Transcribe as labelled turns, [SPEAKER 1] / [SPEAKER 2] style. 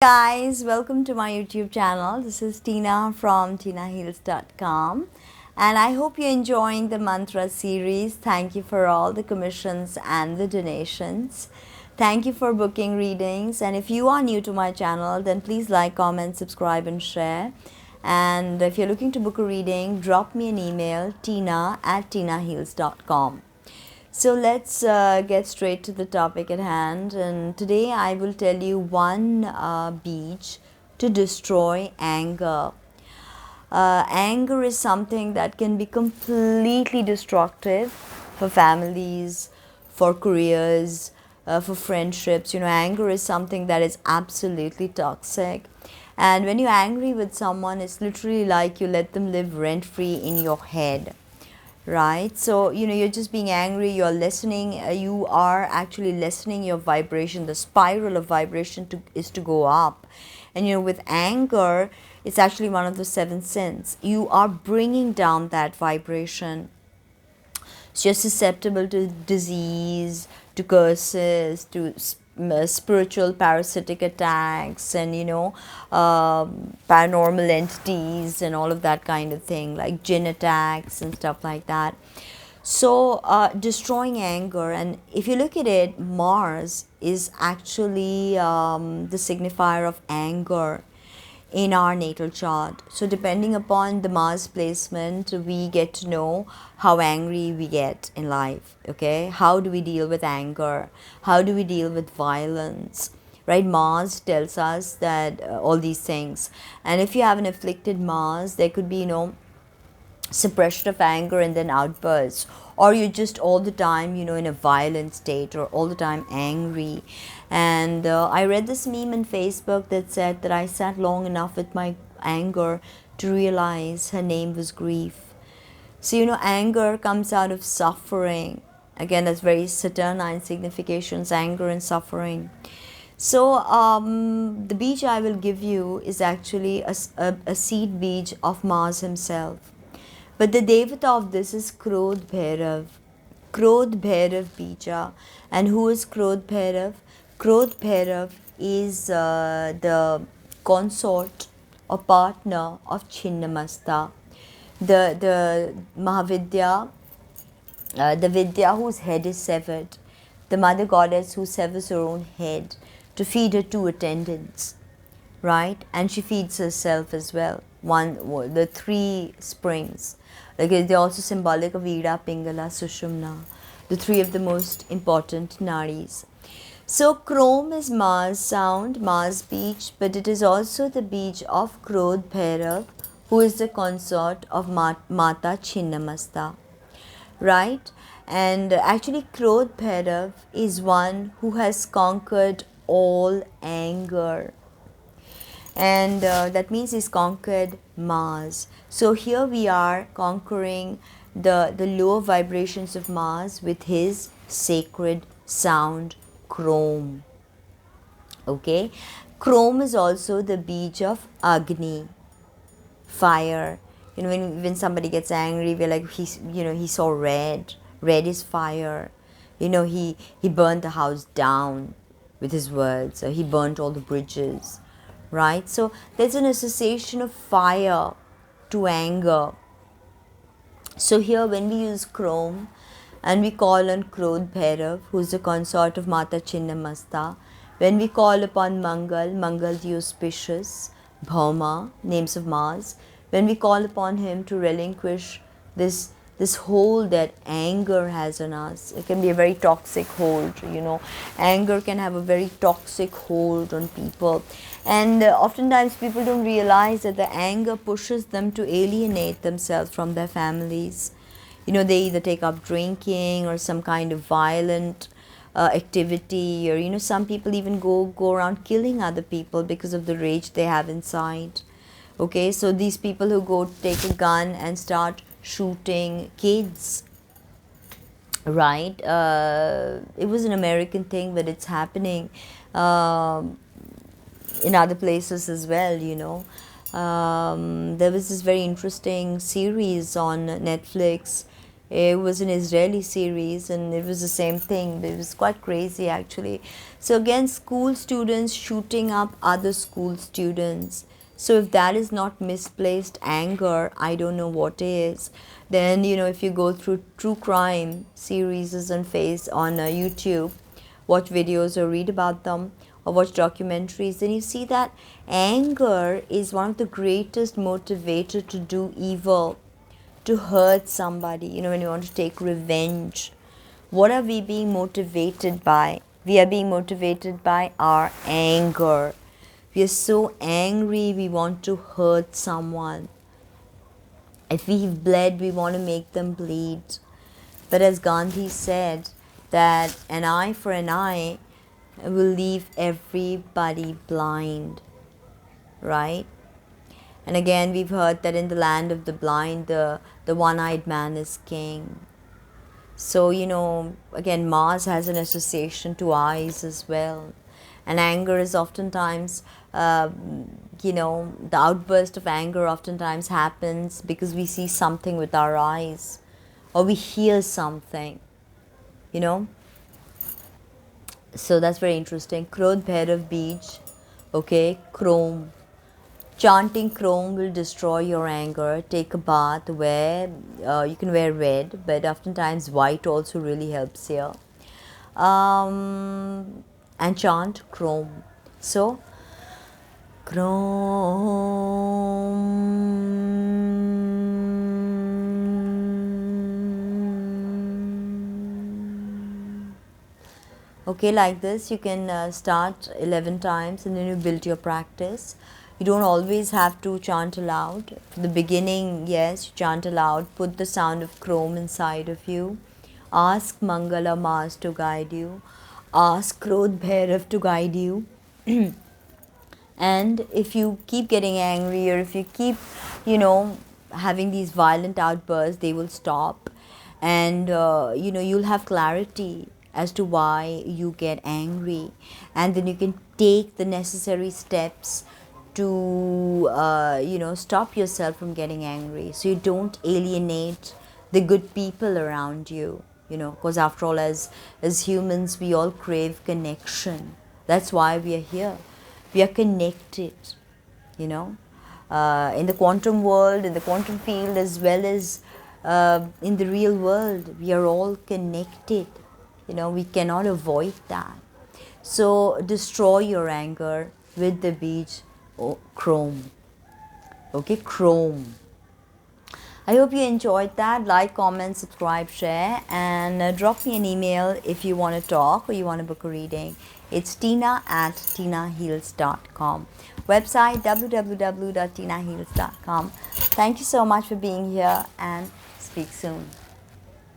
[SPEAKER 1] Guys, welcome to my YouTube channel. This is Tina from tinaheals.com, and I hope you're enjoying the mantra series. Thank you for all the commissions and the donations. Thank you for booking readings, and if you are new to my channel, then please like, comment, subscribe and share. And if you're looking to book a reading, drop me an email, tina@tinaheals.com. So let's get straight to the topic at hand. And today I will tell you one beach to destroy anger. Anger is something that can be completely destructive for families, for careers, for friendships. Anger is something that is absolutely toxic. And when you're angry with someone, it's literally like you let them live rent free in your head, right? So you're just being angry, you're lessening, you are actually lessening your vibration. The spiral of vibration is to go up. And with anger, it's actually one of the seven sins. You are bringing down that vibration. It's just susceptible to disease, to curses, to spiritual parasitic attacks, and paranormal entities and all of that kind of thing, like jinn attacks and stuff like that. So destroying anger. And if you look at it, Mars is actually the signifier of anger in our natal chart. So depending upon the Mars placement, we get to know how angry we get in life. Okay, how do we deal with anger? How do we deal with violence? Right? Mars tells us that all these things. And if you have an afflicted Mars, there could be suppression of anger and then outbursts, or you're just all the time in a violent state, or all the time angry. And I read this meme on Facebook that said that I sat long enough with my anger to realize her name was grief. So anger comes out of suffering. Again, that's very Saturnine significations, anger and suffering. So the beach I will give you is actually a seed beach of Mars himself. But the Devata of this is Krodh Bhairav. Krodh Bhairav Bija. And who is Krodh Bhairav? Krodh Bhairav is the consort or partner of Chinnamasta. The Mahavidya, the Vidya whose head is severed. The mother goddess who severs her own head to feed her two attendants. Right? And she feeds herself as well. The three springs. Like they're also symbolic of Ida, Pingala, Sushumna, the three of the most important nadis. So Chrome is Mars sound, Mars beach, but it is also the beach of Krodh Bhairav, who is the consort of Mata Chinnamasta. Right? And actually Krodh Bhairav is one who has conquered all anger. And that means he's conquered Mars. So here we are conquering the lower vibrations of Mars with his sacred sound, Chrome. Okay, Chrome is also the beach of Agni, fire. When somebody gets angry, we're like, he saw red. Red is fire. He burned the house down with his words. He burnt all the bridges. Right? So there's an association of fire to anger. So here when we use Chrome and we call on Krodh Bhairav, who's the consort of Mata Chinnamasta, when we call upon Mangal the auspicious, Bhauma, names of Mars, when we call upon him to relinquish this hold that anger has on us. It can be a very toxic hold, Anger can have a very toxic hold on people. And oftentimes people don't realize that the anger pushes them to alienate themselves from their families. They either take up drinking or some kind of violent activity, or some people even go around killing other people because of the rage they have inside. Okay, so these people who go take a gun and start shooting kids, right? It was an American thing, but it's happening in other places as well. There was this very interesting series on Netflix It was an Israeli series and it was the same thing. It was quite crazy actually. So again, school students shooting up other school students. So if that is not misplaced anger, I don't know what is. Then, you know, if you go through true crime series on YouTube, watch videos or read about them or watch documentaries, then you see that anger is one of the greatest motivator to do evil, to hurt somebody. You know, when you want to take revenge, what are we being motivated by? We are being motivated by our anger. We are so angry, we want to hurt someone. If we've bled, we want to make them bleed. But as Gandhi said, that an eye for an eye will leave everybody blind, right? And again, we've heard that in the land of the blind, the one-eyed man is king. So, you know, again, Mars has an association to eyes as well. And anger is oftentimes, you know, the outburst of anger oftentimes happens because we see something with our eyes or we hear something, you know. So that's very interesting. Krodh Bhairav Beach, okay, Chrome. Chanting chrome will destroy your anger. Take a bath, you can wear red, but oftentimes white also really helps here. And chant chrome. So, chrome. Okay, like this, you can start 11 times and then you build your practice. You don't always have to chant aloud. For the beginning, yes, you chant aloud. Put the sound of chrome inside of you. Ask Mangala Mars to guide you. Ask Krodh Bhairav to guide you. And if you keep getting angry or if you keep, you know, having these violent outbursts, they will stop. And, you know, you'll have clarity as to why you get angry. And then you can take the necessary steps to you know, stop yourself from getting angry, so you don't alienate the good people around you, you know, because after all, as humans, we all crave connection. That's why we are here. We are connected, you know, in the quantum world, in the quantum field, as well as in the real world. We are all connected, you know, we cannot avoid that. So destroy your anger with the beach chrome. Okay, chrome. I hope you enjoyed that. Like, comment, subscribe, share, and drop me an email if you want to talk or you want to book a reading. It's tina@tinaheals.com. Website www.tinaheals.com. Thank you so much for being here and speak soon.